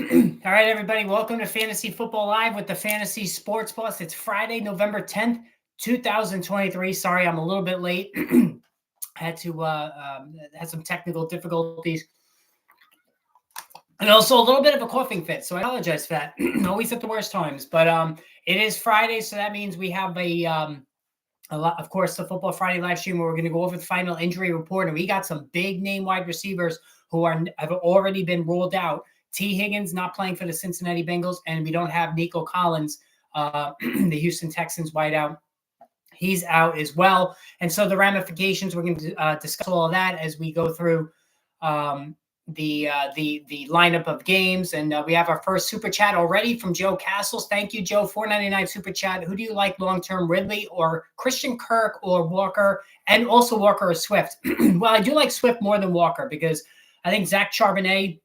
All right, everybody, welcome to Fantasy Football Live with the Fantasy Sports Plus. It's Friday, November 10th, 2023. Sorry, I'm a little bit late. Had some technical difficulties and also a little bit of a coughing fit. So I apologize for that. Always at the worst times. But it is Friday, so that means we have a lot, of course, the Football Friday live stream where we're going to go over the final injury report. And we got some big name wide receivers who have already been ruled out. T. Higgins not playing for the Cincinnati Bengals, and we don't have Nico Collins, the Houston Texans wideout. He's out as well. And so the ramifications, we're going to discuss all of that as we go through the lineup of games. And we have our first super chat already from Joe Castles. Thank you, Joe. $4.99 super chat. Who do you like long-term, Ridley or Christian Kirk or Walker? And also Walker or Swift? Well, I do like Swift more than Walker because I think Zach Charbonnet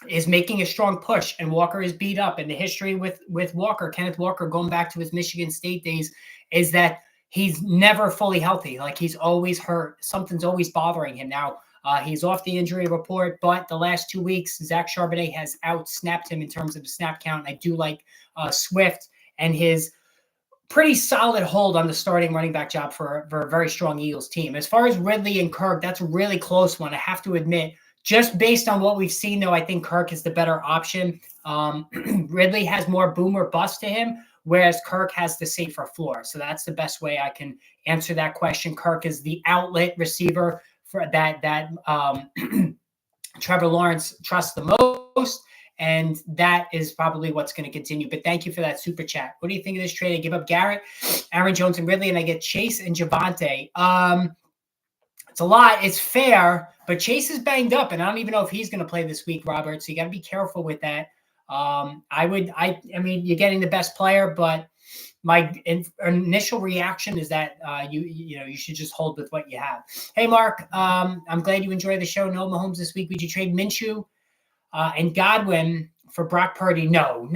is making a strong push, and Walker is beat up. And the history with Walker, Kenneth Walker, going back to his Michigan State days, is that he's never fully healthy. Like, he's always hurt. Something's always bothering him. Now, he's off the injury report, but the last 2 weeks, Zach Charbonnet has out-snapped him in terms of the snap count. I do like Swift and his pretty solid hold on the starting running back job for a very strong Eagles team. As far as Ridley and Kirk, that's a really close one, I have to admit. Just based on what we've seen, though, I think Kirk is the better option. Ridley has more boom or bust to him, whereas Kirk has the safer floor. So that's the best way I can answer that question. Kirk is the outlet receiver for that Trevor Lawrence trusts the most, and that is probably what's going to continue. But thank you for that super chat. What do you think of this trade? I give up Garrett, Aaron Jones, and Ridley, and I get Chase and Javonte. It's a lot. It's fair, but Chase is banged up, and I don't even know if he's going to play this week, Robert. So you got to be careful with that. I mean, you're getting the best player, but my initial reaction is that you should just hold with what you have. Hey, Mark, I'm glad you enjoy the show. No Mahomes this week. Would you trade Minshew and Godwin for Brock Purdy? No,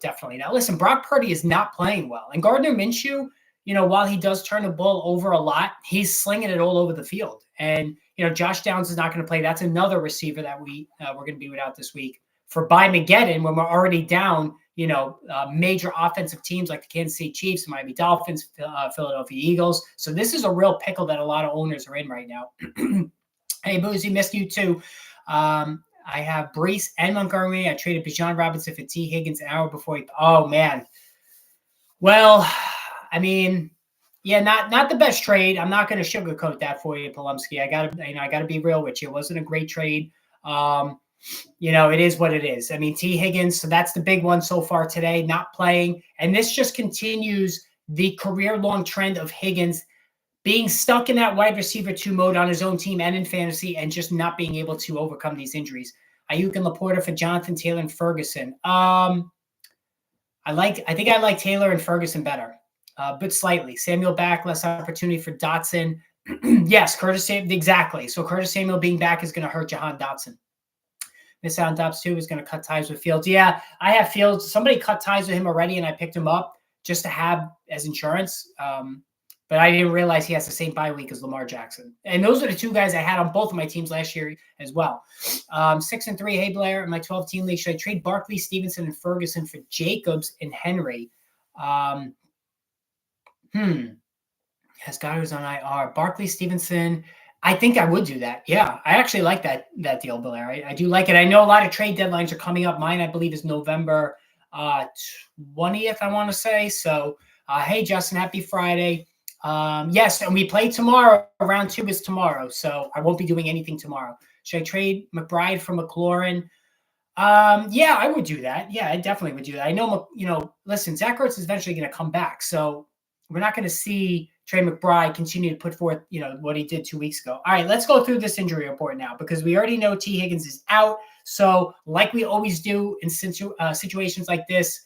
definitely not. Listen, Brock Purdy is not playing well, and Gardner Minshew, while he does turn the ball over a lot, he's slinging it all over the field. And, Josh Downs is not going to play. That's another receiver that we're going to be without this week. For Mageddon, when we're already down, major offensive teams like the Kansas City Chiefs, Miami Dolphins, Philadelphia Eagles. So this is a real pickle that a lot of owners are in right now. Hey, Boozy, missed you too. I have Brees and Montgomery. I traded Bijan Robinson for T. Higgins an hour before he. Oh, man. Well, I mean, yeah, not the best trade. I'm not going to sugarcoat that for you, Polumsky. I gotta be real with you. It wasn't a great trade. It is what it is. I mean, T. Higgins, so that's the big one so far today, not playing. And this just continues the career-long trend of Higgins being stuck in that wide receiver 2 mode on his own team and in fantasy, and just not being able to overcome these injuries. Ayuk and Laporta for Jonathan Taylor and Ferguson. I think I like Taylor and Ferguson better. But slightly. Samuel back, less opportunity for Dotson. Yes, Curtis Samuel, exactly. So Curtis Samuel being back is going to hurt Jahan Dotson. Miss out on Dobbs too is going to cut ties with Fields. Yeah, I have Fields. Somebody cut ties with him already, and I picked him up just to have as insurance. But I didn't realize he has the same bye week as Lamar Jackson. And those are the two guys I had on both of my teams last year as well. 6-3. Hey, Blair, in my 12-team league, should I trade Barkley, Stevenson, and Ferguson for Jacobs and Henry? Has guy who's on IR. Barkley, Stevenson. I think I would do that. Yeah, I actually like that deal, Blair. I do like it. I know a lot of trade deadlines are coming up. Mine, I believe, is November 20th, I want to say. So, hey, Justin, happy Friday. Yes, and we play tomorrow. Round 2 is tomorrow, so I won't be doing anything tomorrow. Should I trade McBride for McLaurin? Yeah, I would do that. Yeah, I definitely would do that. I know, listen, Zach Ertz is eventually going to come back, so we're not going to see Trey McBride continue to put forth, what he did 2 weeks ago. All right, let's go through this injury report now, because we already know T. Higgins is out. So, like we always do in situations like this,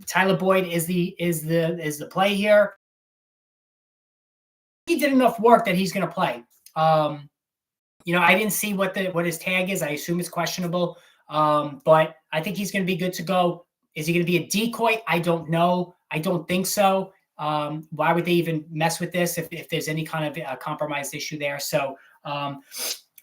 Tyler Boyd is the play here. He did enough work that he's going to play. I didn't see what his tag is. I assume it's questionable, but I think he's going to be good to go. Is he going to be a decoy? I don't know. I don't think so. Why would they even mess with this if there's any kind of compromised issue there? So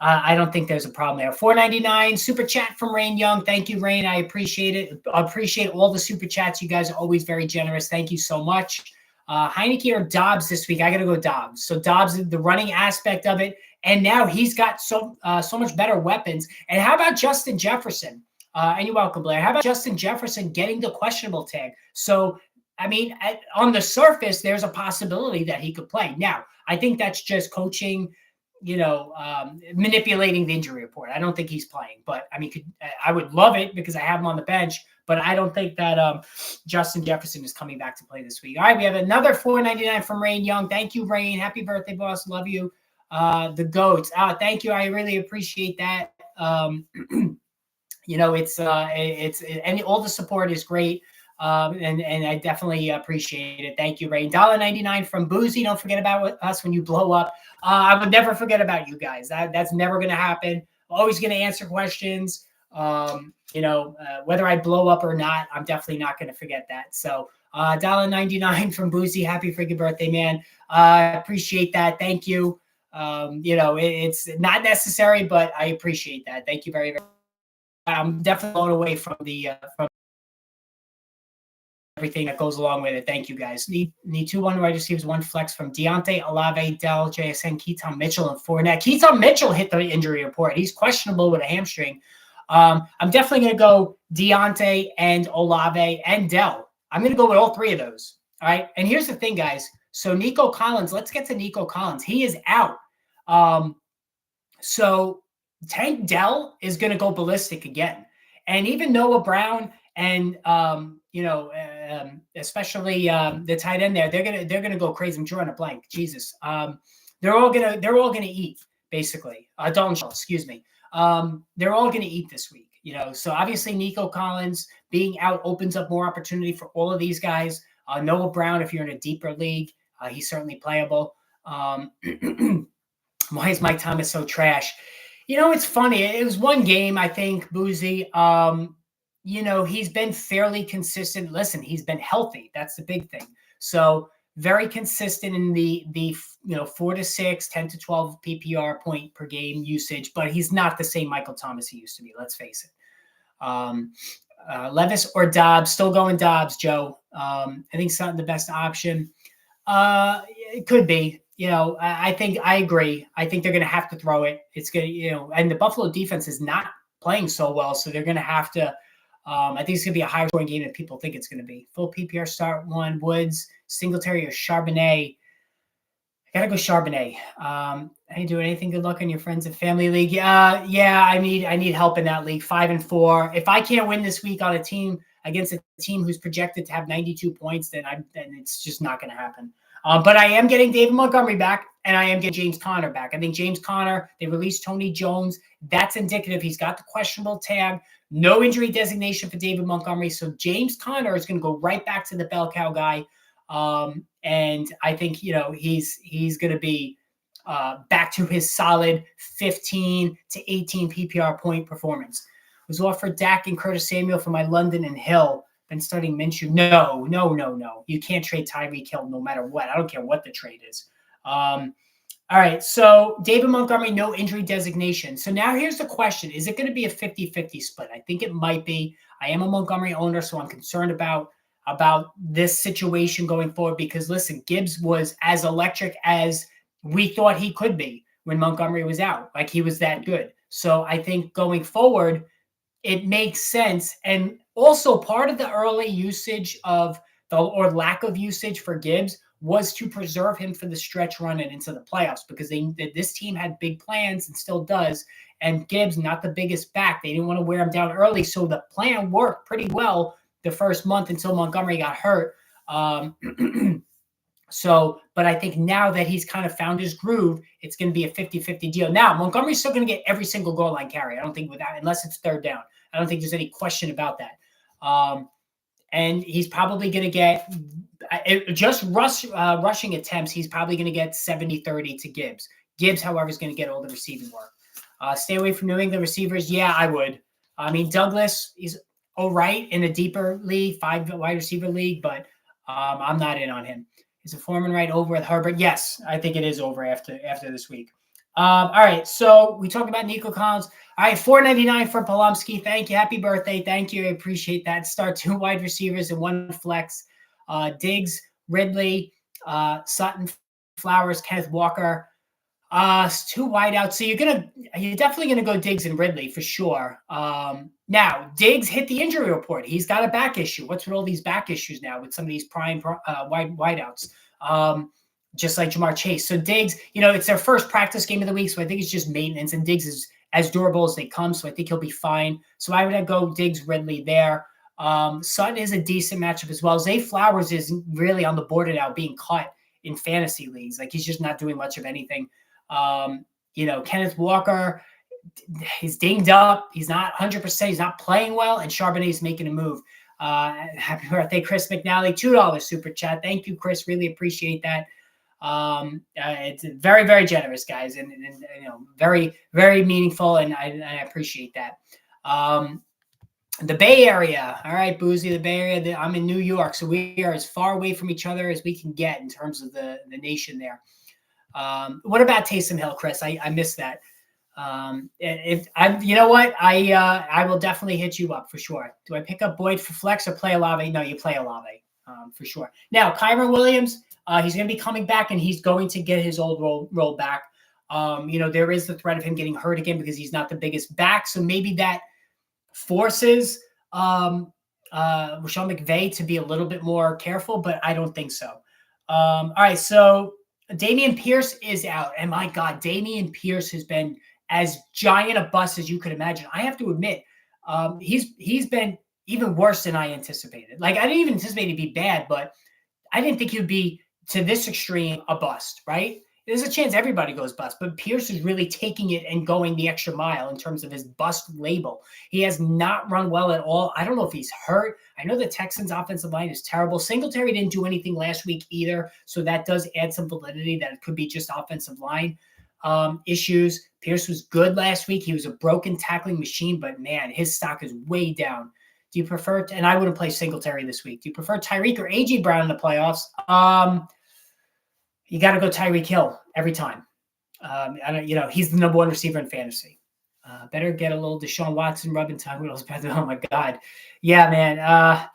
I don't think there's a problem there. $4.99 super chat from Rain Young. Thank you, Rain. I appreciate it. I appreciate all the super chats. You guys are always very generous. Thank you so much. Heinicke or Dobbs this week? I got to go Dobbs. So Dobbs, the running aspect of it, and now he's got so much better weapons. And how about Justin Jefferson? And you're welcome, Blair. How about Justin Jefferson getting the questionable tag? So, I mean, on the surface, there's a possibility that he could play. Now, I think that's just coaching, manipulating the injury report. I don't think he's playing, but I mean, I would love it because I have him on the bench, but I don't think that Justin Jefferson is coming back to play this week. All right, we have another $4.99 from Rain Young. Thank you, Rain. Happy birthday, boss. Love you. The GOATs. Thank you. I really appreciate that. It's and all the support is great. And I definitely appreciate it. Thank you, Rain. $1.99 from Boozy. Don't forget about us when you blow up. I would never forget about you guys. That's never going to happen. Always going to answer questions. Whether I blow up or not, I'm definitely not going to forget that. So $1.99 from Boozy. Happy freaking birthday, man. Appreciate that. Thank you. It's not necessary, but I appreciate that. Thank you very, very much. I'm definitely blown away from from everything that goes along with it. Thank you, guys. Need 2 wide receivers, 1 flex from Deontay, Olave, Dell, JSN, Keaton Mitchell, and Fournette. Keaton Mitchell hit the injury report. He's questionable with a hamstring. I'm definitely going to go Deontay and Olave and Dell. I'm going to go with all 3 of those. All right. And here's the thing, guys. So Nico Collins, let's get to Nico Collins. He is out. So Tank Dell is going to go ballistic again. And even Noah Brown and especially the tight end there, they're gonna go crazy. I'm drawing a blank. Jesus, they're all gonna eat basically. Excuse me. They're all gonna eat this week. So obviously Nico Collins being out opens up more opportunity for all of these guys. Noah Brown, if you're in a deeper league, he's certainly playable. Why is Mike Thomas so trash? It's funny. It was one game, I think, Boozy. He's been fairly consistent. Listen, he's been healthy. That's the big thing. So very consistent in the 4 to 6, 10 to 12 PPR point per game usage, but he's not the same Michael Thomas he used to be. Let's face it. Levis or Dobbs, still going Dobbs, Joe. I think it's not the best option. It could be. I think I agree. I think they're going to have to throw it. It's going to, and the Buffalo defense is not playing so well, so they're going to have to. I think it's going to be a higher scoring game than people think it's going to be. Full PPR start 1, Woods, Singletary, or Charbonnet. I got to go Charbonnet. I ain't doing anything. Good luck on your friends and family league. Yeah, I need help in that league. 5-4. If I can't win this week on a team against a team who's projected to have 92 points, then it's just not going to happen. But I am getting David Montgomery back, and I am getting James Conner back. I think James Conner, they released Tony Jones. That's indicative. He's got the questionable tag. No injury designation for David Montgomery. So James Conner is going to go right back to the bell cow guy. And I think, he's going to be back to his solid 15 to 18 PPR point performance. Was offered Dak and Curtis Samuel for my London and Hill. Been studying Minshew. No. You can't trade Tyreek Hill no matter what. I don't care what the trade is. All right, so David Montgomery, no injury designation. So now here's the question. Is it going to be a 50-50 split? I think it might be. I am a Montgomery owner, so I'm concerned about this situation going forward because, listen, Gibbs was as electric as we thought he could be when Montgomery was out. Like, he was that good. So I think going forward, it makes sense. And also part of the early usage or lack of usage for Gibbs was to preserve him for the stretch run and into the playoffs because this team had big plans and still does. And Gibbs, not the biggest back. They didn't want to wear him down early. So the plan worked pretty well the first month until Montgomery got hurt. But I think now that he's kind of found his groove, it's going to be a 50-50 deal. Now, Montgomery's still going to get every single goal line carry. I don't think unless it's third down. I don't think there's any question about that. And he's probably going to get just rushing attempts. He's probably going to get 70-30 to Gibbs. Gibbs, however, is going to get all the receiving work. Stay away from New England receivers. Yeah, I would. I mean, Douglas is all right in a deeper league, 5 wide receiver league, but I'm not in on him. Is a Foreman right over with Herbert? Yes, I think it is over after this week. All right, so we talked about Nico Collins. All right, $4.99 for Polomsky. Thank you. Happy birthday. Thank you. I appreciate that. Start 2 wide receivers and 1 flex. Diggs, Ridley, Sutton, Flowers, Kenneth Walker. 2 wideouts. So you're definitely gonna go Diggs and Ridley for sure. Now Diggs hit the injury report. He's got a back issue. What's with all these back issues now with some of these prime wideouts? Just like Jamar Chase. So Diggs, it's their first practice game of the week, so I think it's just maintenance. And Diggs is as durable as they come, so I think he'll be fine. So I would go Diggs, Ridley there. Sutton is a decent matchup as well. Zay Flowers is really on the border now, being cut in fantasy leagues. Like he's just not doing much of anything. Kenneth Walker, he's dinged up. He's not 100%. He's not playing well. And Charbonnet's making a move. Happy birthday, Chris McNally. $2 super chat. Thank you, Chris. Really appreciate that. It's very, very generous, guys, and very, very meaningful. And I appreciate that. The Bay Area. All right, Boozy, the Bay Area. I'm in New York, so we are as far away from each other as we can get in terms of the nation there. What about Taysom Hill, Chris? I missed that. If I, you know what, I will definitely hit you up for sure. Do I pick up Boyd for flex or play Olave? No, you play Olave, for sure. Now, Kyren Williams, he's going to be coming back and he's going to get his old role back. There is the threat of him getting hurt again because he's not the biggest back. So maybe that forces Rashawn McVay to be a little bit more careful, but I don't think so. All right, so Dameon Pierce is out. And my God, Dameon Pierce has been as giant a bust as you could imagine. I have to admit, he's been even worse than I anticipated. Like, I didn't even anticipate he'd be bad, but I didn't think he would be to this extreme a bust, right? There's a chance everybody goes bust, but Pierce is really taking it and going the extra mile in terms of his bust label. He has not run well at all. I don't know if he's hurt. I know the Texans' offensive line is terrible. Singletary didn't do anything last week either, so that does add some validity that it could be just offensive line issues. Pierce was good last week. He was a broken tackling machine, but man, his stock is way down. Do you prefer, and I wouldn't play Singletary this week. Do you prefer Tyreek or A.J. Brown in the playoffs? You got to go Tyreek Hill every time. He's the number 1 receiver in fantasy. Better get a little Deshaun Watson rubbing time. Oh my God. Yeah, man.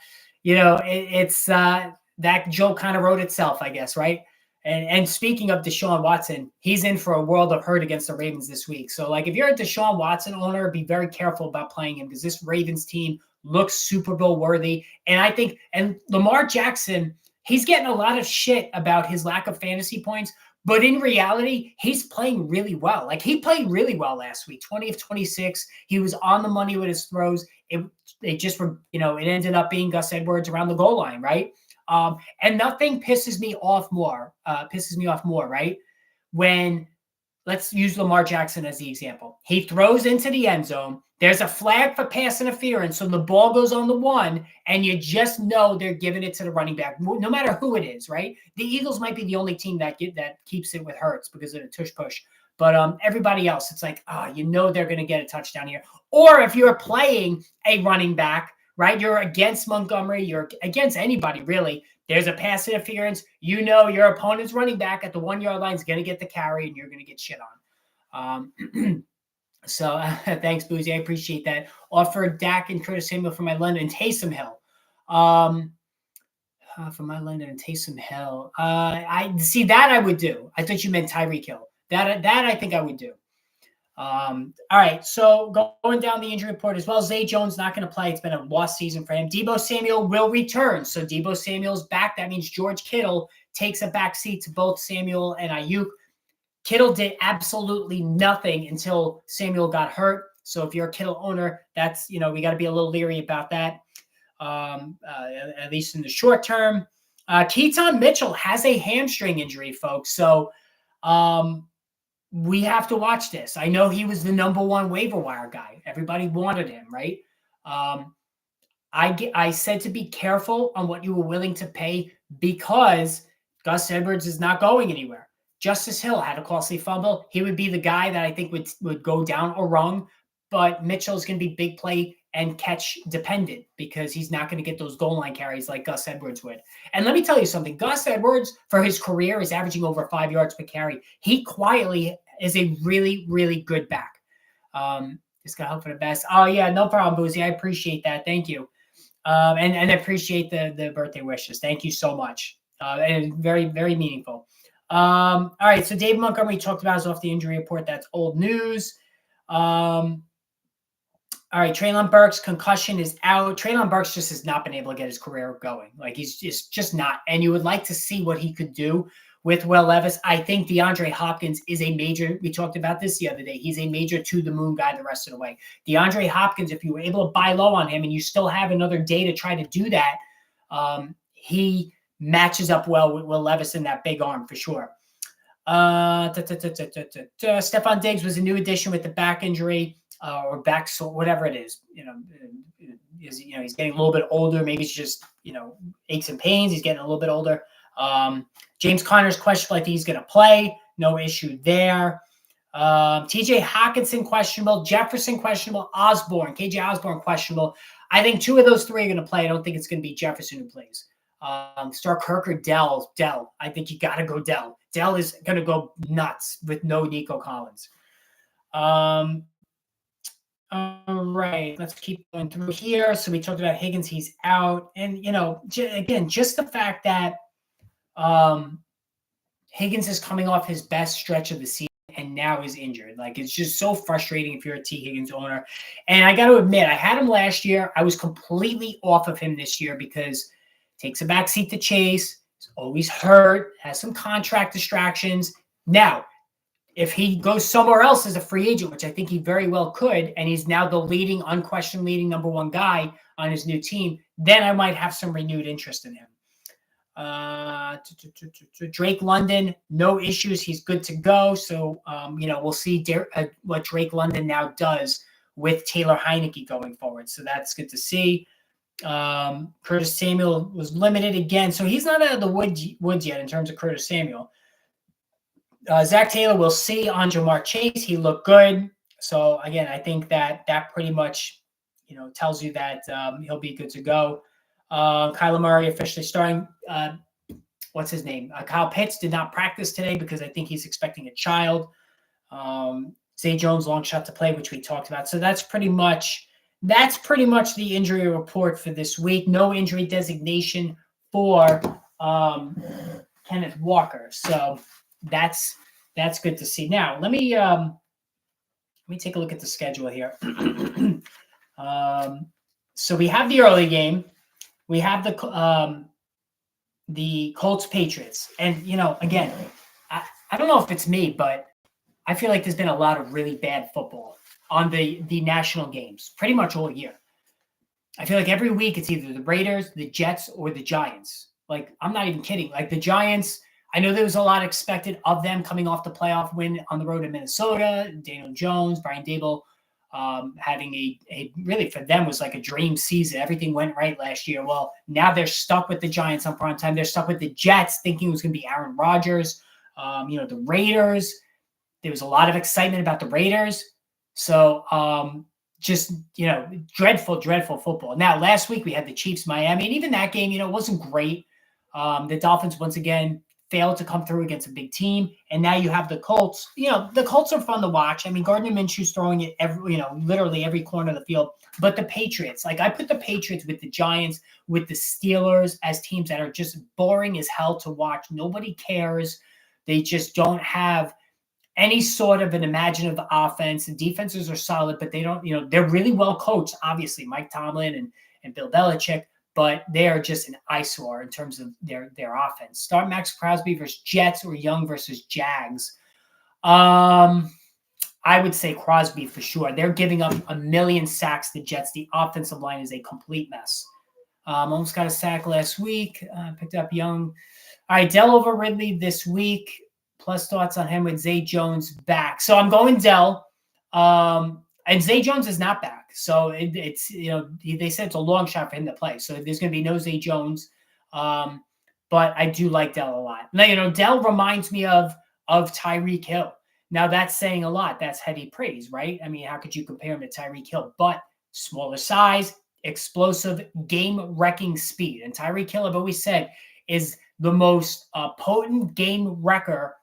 It's that joke kind of wrote itself, I guess. Right. And speaking of Deshaun Watson, he's in for a world of hurt against the Ravens this week. So like, if you're a Deshaun Watson owner, be very careful about playing him because this Ravens team looks Super Bowl worthy. And I think, and Lamar Jackson, he's getting a lot of shit about his lack of fantasy points, but in reality, he's playing really well. Like, he played really well last week, 20 of 26. He was on the money with his throws. It just were, it ended up being Gus Edwards around the goal line, right? And nothing pisses me off more, right? When, let's use Lamar Jackson as the example. He throws into the end zone. There's a flag for pass interference, so the ball goes on the 1, and you just know they're giving it to the running back, no matter who it is, right? The Eagles might be the only team that keeps it with Hurts because of the tush push. But everybody else, it's like, they're going to get a touchdown here. Or if you're playing a running back, right, you're against Montgomery, you're against anybody, really. There's a pass interference. Your opponent's running back at the 1-yard line is going to get the carry, and you're going to get shit on. So thanks, Boozy. I appreciate that. Offer Dak and Curtis Samuel for my London. Taysom Hill. For my London and Taysom Hill. I see that I would do. I thought you meant Tyreek Hill. That I think I would do. All right, so going down the injury report as well. Zay Jones not going to play. It's been a lost season for him. Deebo Samuel will return. So Deebo Samuel's back. That means George Kittle takes a back seat to both Samuel and Ayuk. Kittle did absolutely nothing until Samuel got hurt. So if you're a Kittle owner, that's, we got to be a little leery about that, at least in the short term. Keaton Mitchell has a hamstring injury, folks. So we have to watch this. I know he was the number 1 waiver wire guy. Everybody wanted him, right? I said to be careful on what you were willing to pay because Gus Edwards is not going anywhere. Justice Hill had a costly fumble. He would be the guy that I think would go down a rung, but Mitchell's going to be big play and catch dependent because he's not going to get those goal line carries like Gus Edwards would. And let me tell you something. Gus Edwards, for his career, is averaging over 5 yards per carry. He quietly is a really, really good back. Just got hope for the best. Oh yeah, no problem, Boozy. I appreciate that. Thank you. And I appreciate the birthday wishes. Thank you so much. And very, very meaningful. All right. So Dave Montgomery talked about us off the injury report. That's old news. All right, Treylon Burks' concussion is out. Treylon Burks just has not been able to get his career going. Like he's just not. And you would like to see what he could do with Will Levis. I think DeAndre Hopkins is a major. We talked about this the other day. He's a major to the moon guy the rest of the way. DeAndre Hopkins, if you were able to buy low on him and you still have another day to try to do that, he matches up well with Will Levis in that big arm for sure. Stephon Diggs was a new addition with the back injury. Or back, so whatever it is, he's getting a little bit older. Maybe it's just, aches and pains. He's getting a little bit older. James Conner's questionable. I think he's going to play. No issue there. TJ Hockenson questionable. Jefferson questionable. KJ Osborne questionable. I think two of those three are going to play. I don't think it's going to be Jefferson who plays. Start Kirk or Dell. I think you got to go Dell. Dell is going to go nuts with no Nico Collins. All right, let's keep going through here. So we talked about Higgins, he's out. And, again, just the fact that Higgins is coming off his best stretch of the season and now is injured. Like, it's just so frustrating if you're a T. Higgins owner. And I got to admit, I had him last year. I was completely off of him this year because takes a backseat to Chase. He's always hurt, has some contract distractions. Now, if he goes somewhere else as a free agent, which I think he very well could, and he's now the unquestioned leading number one guy on his new team, then I might have some renewed interest in him. Drake London, no issues. He's good to go. So, we'll see what Drake London now does with Taylor Heineke going forward. So that's good to see. Curtis Samuel was limited again. So he's not out of the woods yet in terms of Curtis Samuel. Zach Taylor, we'll see on Jamar Chase. He looked good. So, again, I think that pretty much, tells you that he'll be good to go. Kyler Murray officially starting. What's his name? Kyle Pitts did not practice today because I think he's expecting a child. Zay Jones, long shot to play, which we talked about. So that's pretty much the injury report for this week. No injury designation for Kenneth Walker. So that's good to see. Now let me take a look at the schedule here. So we have the early game. We have the Colts Patriots, and again, I don't know if it's me, but I feel like there's been a lot of really bad football on the national games pretty much all year. I feel like every week it's either the Raiders, the Jets, or the Giants. Like, I'm not even kidding. Like the Giants, I know there was a lot expected of them coming off the playoff win on the road in Minnesota. Daniel Jones, Brian Daboll, having a really for them was like a dream season. Everything went right last year. Well, now they're stuck with the Giants on prime time. They're stuck with the Jets, thinking it was going to be Aaron Rodgers. The Raiders. There was a lot of excitement about the Raiders. So, dreadful football. Now, last week we had the Chiefs, Miami, and even that game, wasn't great. The Dolphins, once again, failed to come through against a big team. And now you have the Colts. The Colts are fun to watch. I mean, Gardner Minshew's throwing it literally every corner of the field. But the Patriots, like I put the Patriots with the Giants, with the Steelers as teams that are just boring as hell to watch. Nobody cares. They just don't have any sort of an imaginative offense. The defenses are solid, but they don't, they're really well coached, obviously, Mike Tomlin and Bill Belichick, but they are just an eyesore in terms of their offense. Start Max Crosby versus Jets or Young versus Jags. I would say Crosby for sure. They're giving up 1 million sacks to Jets. The offensive line is a complete mess. Almost got a sack last week. Picked up Young. All right, Dell over Ridley this week. Plus thoughts on him with Zay Jones back. So I'm going Dell. And Zay Jones is not back. So it's, they said it's a long shot for him to play. So there's going to be no Zay Jones. But I do like Dell a lot. Now, Dell reminds me of Tyreek Hill. Now that's saying a lot. That's heavy praise, right? I mean, how could you compare him to Tyreek Hill? But smaller size, explosive, game-wrecking speed. And Tyreek Hill, I've always said, is the most potent game wrecker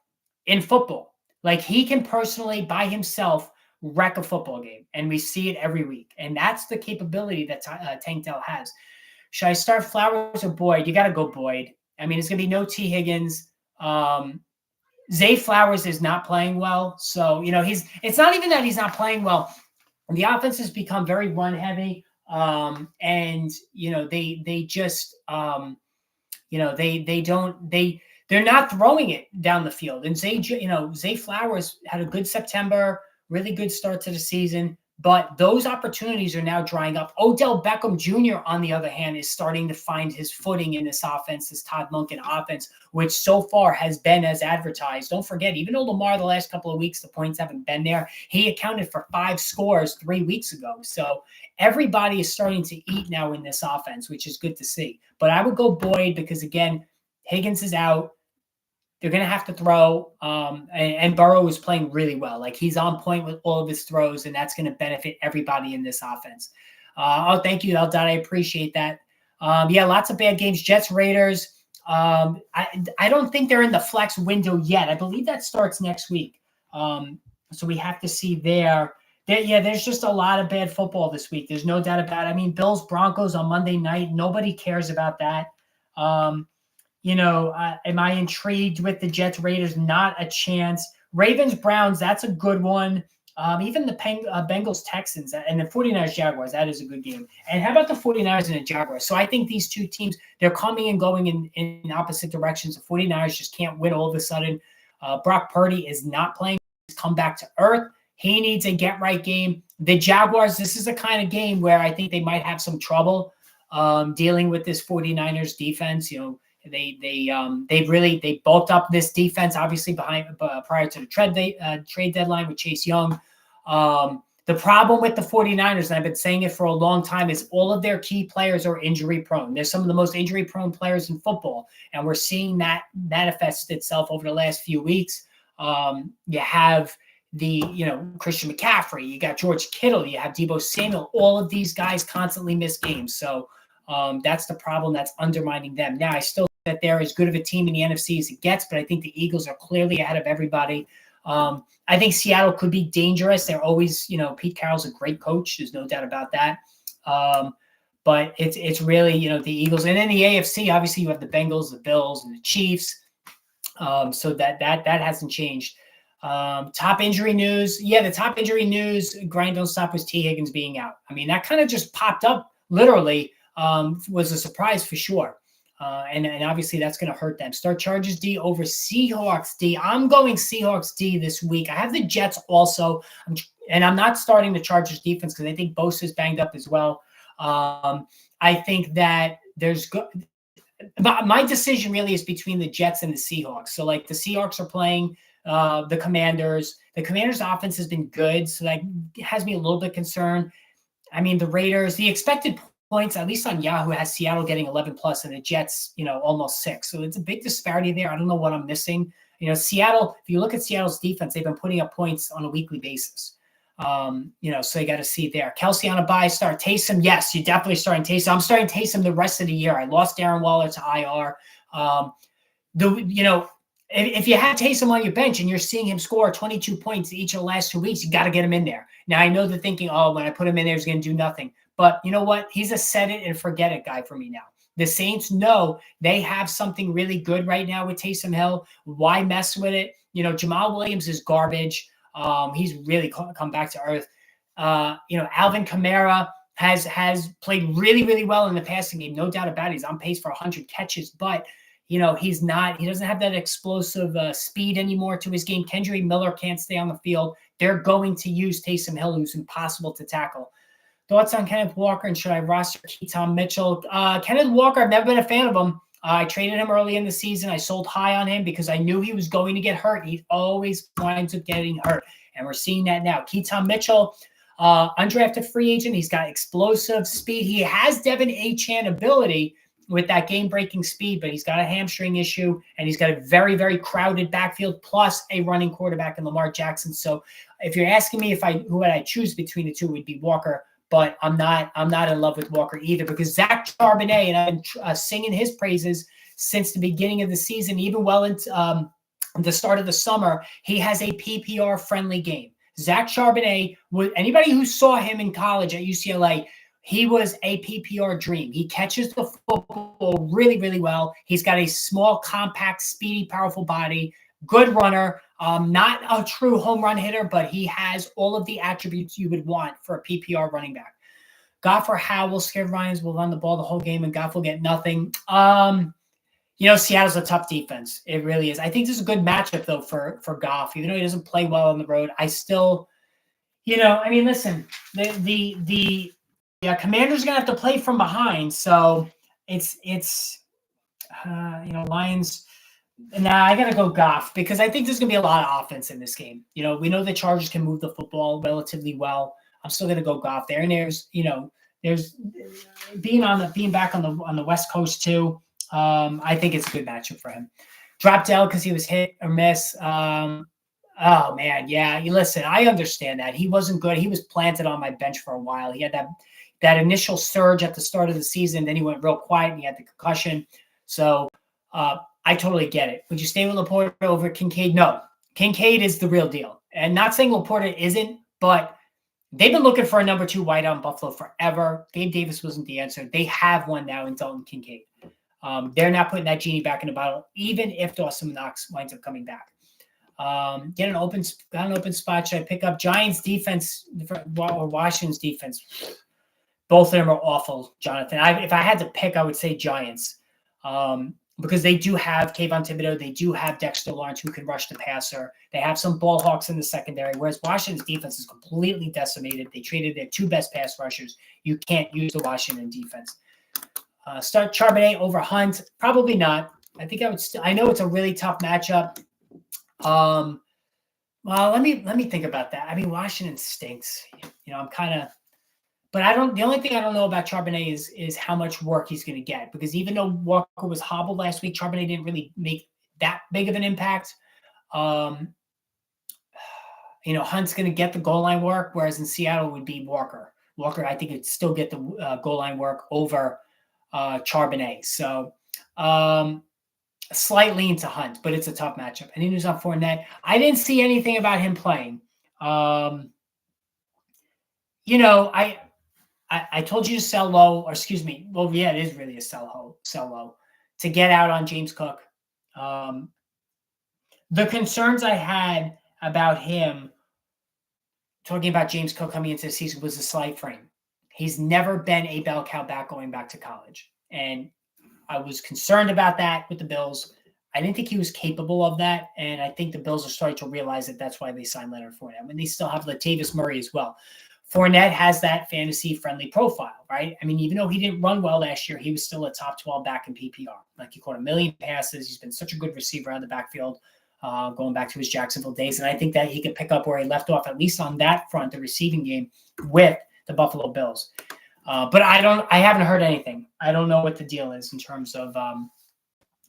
in football. Like he can personally, by himself, wreck a football game, and we see it every week. And that's the capability that Tank Dell has. Should I start Flowers or Boyd? You got to go Boyd. I mean, it's going to be no T. Higgins. Zay Flowers is not playing well. So, it's not even that he's not playing well. The offense has become very run heavy. And, they just, they're not throwing it down the field. And Zay Flowers had a good September, really good start to the season. But those opportunities are now drying up. Odell Beckham Jr., on the other hand, is starting to find his footing in this offense, this Todd Monken offense, which so far has been as advertised. Don't forget, even though Lamar the last couple of weeks, the points haven't been there, he accounted for 5 scores 3 weeks ago. So everybody is starting to eat now in this offense, which is good to see. But I would go Boyd because, again, Higgins is out. They're going to have to throw, and Burrow is playing really well. Like he's on point with all of his throws, and that's going to benefit everybody in this offense. Thank you, Eldad. I appreciate that. Lots of bad games. Jets, Raiders. I don't think they're in the flex window yet. I believe that starts next week. So we have to see there. There's just a lot of bad football this week. There's no doubt about it. I mean, Bills, Broncos on Monday night. Nobody cares about that. Am I intrigued with the Jets, Raiders? Not a chance. Ravens, Browns, that's a good one. Even the Bengals, Texans, and the 49ers, Jaguars, that is a good game. And how about the 49ers and the Jaguars? So I think these two teams, they're coming and going in opposite directions. The 49ers just can't win all of a sudden. Brock Purdy is not playing. He's come back to earth. He needs a get-right game. The Jaguars, this is a kind of game where I think they might have some trouble dealing with this 49ers defense. They bulked up this defense, obviously prior to the trade deadline with Chase Young. The problem with the 49ers, and I've been saying it for a long time, is all of their key players are injury prone. They're some of the most injury prone players in football, and we're seeing that manifest itself over the last few weeks. You have Christian McCaffrey, you got George Kittle, you have Deebo Samuel. All of these guys constantly miss games, so that's the problem that's undermining them. Now, I still that they're as good of a team in the NFC as it gets, but I think the Eagles are clearly ahead of everybody. I think Seattle could be dangerous. They're always, Pete Carroll's a great coach. There's no doubt about that. But it's really, the Eagles. And then the AFC, obviously you have the Bengals, the Bills, and the Chiefs. So that hasn't changed. Top injury news. Yeah, the top injury news, grind don't stop, was T. Higgins being out. I mean, that kind of just popped up literally, was a surprise for sure. And obviously that's going to hurt them. Start Chargers D over Seahawks D. I'm going Seahawks D this week. I have the Jets also, and I'm not starting the Chargers defense because I think Bosa is banged up as well. I think that my decision really is between the Jets and the Seahawks. So like the Seahawks are playing the Commanders. The Commanders' offense has been good, so that has me a little bit concerned. I mean, the Raiders, the expected points, at least on Yahoo, has Seattle getting 11 plus and the Jets, almost 6. So it's a big disparity there. I don't know what I'm missing. Seattle, if you look at Seattle's defense, they've been putting up points on a weekly basis. So you got to see it there. Kelsey on a bye, start Taysom. Yes, you're definitely starting Taysom. I'm starting Taysom the rest of the year. I lost Darren Waller to IR. If you have Taysom on your bench and you're seeing him score 22 points each of the last 2 weeks, you got to get him in there. Now, I know the thinking, when I put him in there, he's going to do nothing. But you know what? He's a set it and forget it guy for me now. The Saints know they have something really good right now with Taysom Hill. Why mess with it? Jamal Williams is garbage. He's really come back to earth. Alvin Kamara has played really, really well in the passing game. No doubt about it. He's on pace for 100 catches, but he doesn't have that explosive speed anymore to his game. Kendry Miller can't stay on the field. They're going to use Taysom Hill, who's impossible to tackle. Thoughts on Kenneth Walker, and should I roster Keaton Mitchell? Kenneth Walker, I've never been a fan of him. I traded him early in the season. I sold high on him because I knew he was going to get hurt. He always winds up getting hurt, and we're seeing that now. Keaton Mitchell, undrafted free agent. He's got explosive speed. He has Devin Achane ability with that game-breaking speed, but he's got a hamstring issue, and he's got a very, very crowded backfield plus a running quarterback in Lamar Jackson. So if you're asking me who would I choose between the two, it would be Walker. But I'm not in love with Walker either, because Zach Charbonnet, and I've been singing his praises since the beginning of the season, even well into the start of the summer, he has a PPR friendly game. Zach Charbonnet, anybody who saw him in college at UCLA, he was a PPR dream. He catches the football really, really well. He's got a small, compact, speedy, powerful body, good runner, not a true home run hitter, but he has all of the attributes you would want for a PPR running back. Goff or Howell, scared Ryans will run the ball the whole game and Goff will get nothing. Seattle's a tough defense. It really is. I think this is a good matchup, though, for Goff. Even though he doesn't play well on the road, I still, listen, the Commanders are going to have to play from behind. So it's Lions. Nah, I got to go Goff because I think there's going to be a lot of offense in this game. We know the Chargers can move the football relatively well. I'm still going to go Goff there. And there's being back on the West Coast too. I think it's a good matchup for him. Dropped Dell because he was hit or miss. Oh man, yeah. Listen, I understand that he wasn't good. He was planted on my bench for a while. He had that initial surge at the start of the season. Then he went real quiet and he had the concussion. So I totally get it. Would you stay with Laporta over Kincaid? No, Kincaid is the real deal. And not saying Laporta isn't, but they've been looking for a number 2 wideout in Buffalo forever. Gabe Davis wasn't the answer. They have one now in Dalton Kincaid. They're not putting that genie back in the bottle, even if Dawson Knox winds up coming back. Got an open spot. Should I pick up Giants defense or Washington's defense? Both of them are awful, Jonathan. If I had to pick, I would say Giants. Because they do have Kayvon Thibodeau. They do have Dexter Lawrence who can rush the passer. They have some ball hawks in the secondary, whereas Washington's defense is completely decimated. They traded their 2 best pass rushers. You can't use the Washington defense. Start Charbonnet over Hunt? Probably not. I think I would. I know it's a really tough matchup. Well, let me think about that. I mean, Washington stinks. I'm kind of, but I don't. The only thing I don't know about Charbonnet is how much work he's going to get, because even though Walker was hobbled last week, Charbonnet didn't really make that big of an impact. Hunt's going to get the goal line work, whereas in Seattle would be Walker. Walker, I think, would still get the goal line work over Charbonnet. So a slight lean to Hunt, but it's a tough matchup. Any news on Fournette? I didn't see anything about him playing. I told you to sell low, or excuse me. Well, yeah, it is really a sell low to get out on James Cook. The concerns I had about him, talking about James Cook coming into the season, was a slight frame. He's never been a bell cow back going back to college. And I was concerned about that with the Bills. I didn't think he was capable of that. And I think the Bills are starting to realize that that's why they signed Leonard Fournette. I mean, they still have Latavius Murray as well. Fournette has that fantasy-friendly profile, right? I mean, even though he didn't run well last year, he was still a top 12 back in PPR. Like, he caught 1 million passes. He's been such a good receiver out of the backfield, going back to his Jacksonville days. And I think that he could pick up where he left off, at least on that front, the receiving game, with the Buffalo Bills. But I haven't heard anything. I don't know what the deal is in terms of,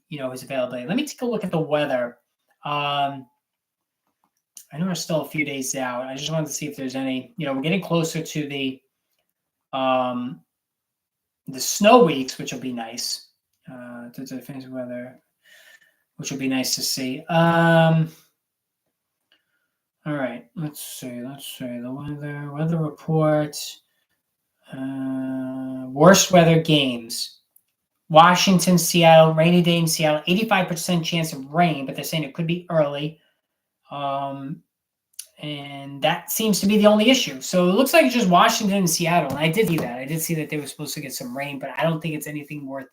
his availability. Let me take a look at the weather. I know we're still a few days out. I just wanted to see if there's any, we're getting closer to the snow weeks, which will be nice. The fancy weather, which will be nice to see. All right, let's see the weather report. Worst weather games. Washington, Seattle, rainy day in Seattle, 85% chance of rain, but they're saying it could be early. And that seems to be the only issue. So it looks like it's just Washington and Seattle. And I did see that. I did see that they were supposed to get some rain, but I don't think it's anything worth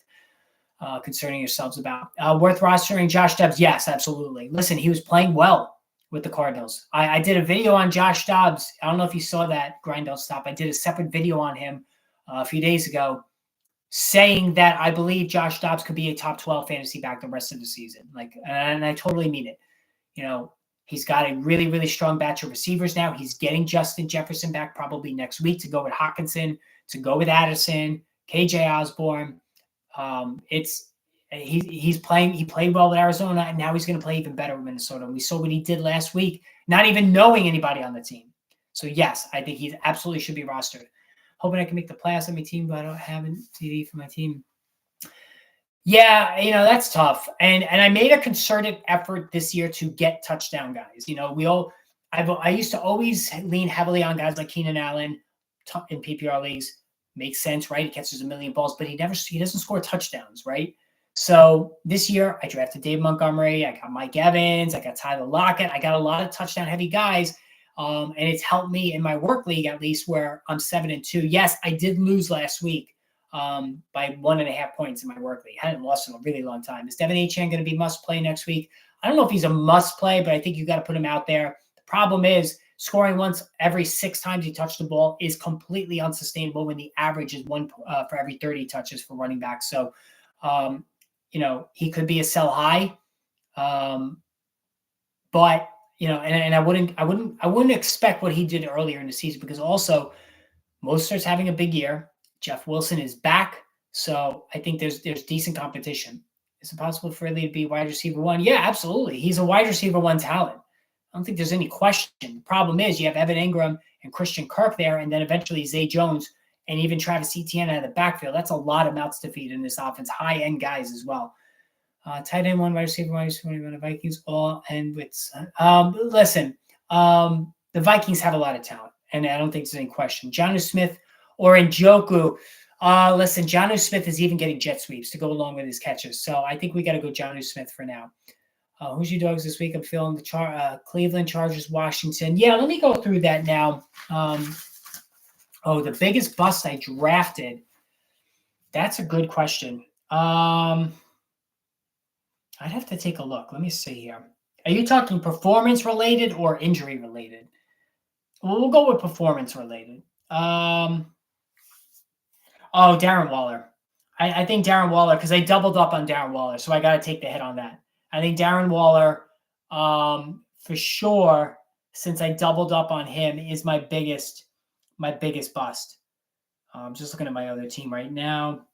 concerning yourselves about. Worth rostering Josh Dobbs? Yes, absolutely. Listen, he was playing well with the Cardinals. I did a video on Josh Dobbs. I don't know if you saw that, Grind Don't Stop. I did a separate video on him a few days ago, saying that I believe Josh Dobbs could be a top 12 fantasy back the rest of the season. And I totally mean it. He's got a really, really strong batch of receivers now. He's getting Justin Jefferson back probably next week to go with Hockenson, to go with Addison, KJ Osborne. He's playing. He played well with Arizona, and now he's going to play even better with Minnesota. We saw what he did last week, not even knowing anybody on the team. So yes, I think he absolutely should be rostered. Hoping I can make the playoffs on my team, but I don't have a TD for my team. Yeah, that's tough. And I made a concerted effort this year to get touchdown guys. I used to always lean heavily on guys like Keenan Allen in PPR leagues. Makes sense, right? He catches a million balls, but he doesn't score touchdowns, right? So this year I drafted Dave Montgomery, I got Mike Evans, I got Tyler Lockett, I got a lot of touchdown heavy guys. And it's helped me in my work league, at least, where I'm 7-2. Yes, I did lose last week by 1.5 points in my work league. I hadn't lost in a really long time. Is Devin Achane going to be must play next week? I don't know if he's a must play, but I think you got to put him out there. The problem is scoring once every 6 times he touched the ball is completely unsustainable when the average is one for every 30 touches for running back. So, he could be a sell high, but and I wouldn't expect what he did earlier in the season, because also Mostert's having a big year. Jeff Wilson is back, so I think there's decent competition. Is it possible for Ridley to be wide receiver 1? Yeah, absolutely. He's a wide receiver 1 talent. I don't think there's any question. The problem is you have Evan Ingram and Christian Kirk there, and then eventually Zay Jones and even Travis Etienne out of the backfield. That's a lot of mouths to feed in this offense. High-end guys as well. Tight end 1, wide receiver 1, the Vikings all end with. Listen, the Vikings have a lot of talent, and I don't think there's any question. Jonnu Smith or Njoku. Listen, Jonnu Smith is even getting jet sweeps to go along with his catches. So I think we got to go Jonnu Smith for now. Who's your dogs this week? I'm feeling the Cleveland, Chargers, Washington. Yeah, let me go through that now. The biggest bust I drafted. That's a good question. I'd have to take a look. Let me see here. Are you talking performance related or injury related? Well, we'll go with performance related. Darren Waller. I think Darren Waller, because I doubled up on Darren Waller, so I got to take the hit on that. I think Darren Waller, for sure, since I doubled up on him, is my biggest bust. I'm just looking at my other team right now.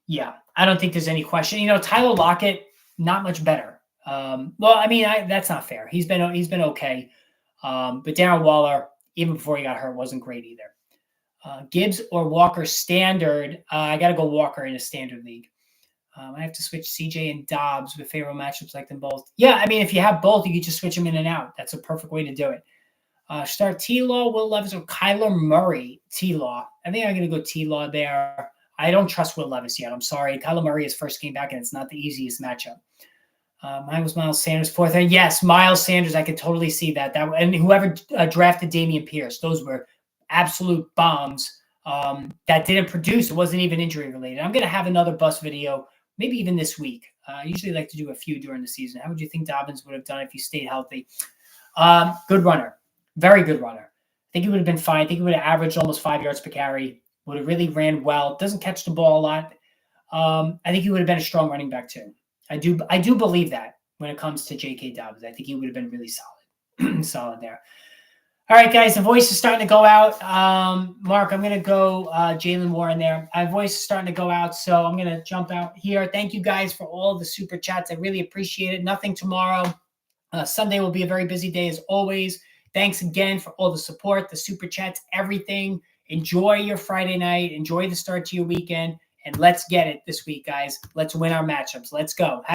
Yeah, I don't think there's any question. Tyler Lockett, not much better. That's not fair. He's been okay. But Darren Waller, even before he got hurt, wasn't great either. Gibbs or Walker standard. I got to go Walker in a standard league. I have to switch CJ and Dobbs with favorable matchups like them both. Yeah, if you have both, you can just switch them in and out. That's a perfect way to do it. Start T-Law, Will Levis, or Kyler Murray. T-Law. I think I'm going to go T-Law there. I don't trust Will Levis yet. I'm sorry. Kyler Murray is first game back, and it's not the easiest matchup. Mine was Miles Sanders, 4th. Yes, Miles Sanders. I could totally see that. And whoever drafted Dameon Pierce, those were absolute bombs that didn't produce. It wasn't even injury related. I'm going to have another bust video, maybe even this week. I usually like to do a few during the season. How would you think Dobbins would have done if he stayed healthy? Good runner. Very good runner. I think he would have been fine. I think he would have averaged almost 5 yards per carry. Would have really ran well. Doesn't catch the ball a lot. I think he would have been a strong running back too. I do believe that when it comes to J.K. Dobbins. I think he would have been really solid. Solid there. All right, guys, the voice is starting to go out. Mark, I'm going to go Jalen Warren there. My voice is starting to go out, so I'm going to jump out here. Thank you guys for all the super chats. I really appreciate it. Nothing tomorrow. Sunday will be a very busy day as always. Thanks again for all the support, the super chats, everything. Enjoy your Friday night. Enjoy the start to your weekend. And let's get it this week, guys. Let's win our matchups. Let's go.